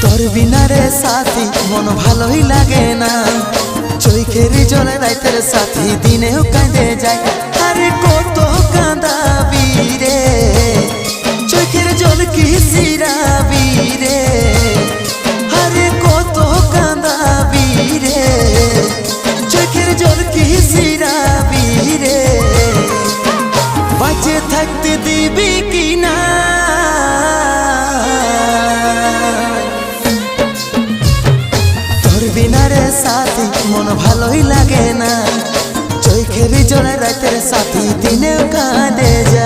তোর বিনা রে সাথী মন ভালোই লাগে না, চোখের জলে রাইতের সাথী দিনেও কাঁদে যায়। আরে কত কাঁদাবি রে, চোখের জল কি সিরাবি রে, আরে কত কাঁদাবি রে, চোখের জল কি সিরাবি রে, বাঁচে থাকতে দিবি কি না। তোর বিনা রে সাথী মন ভালোই লাগে না, চোখের জলে রাতের সাথী দিনেও কাঁদে যায়।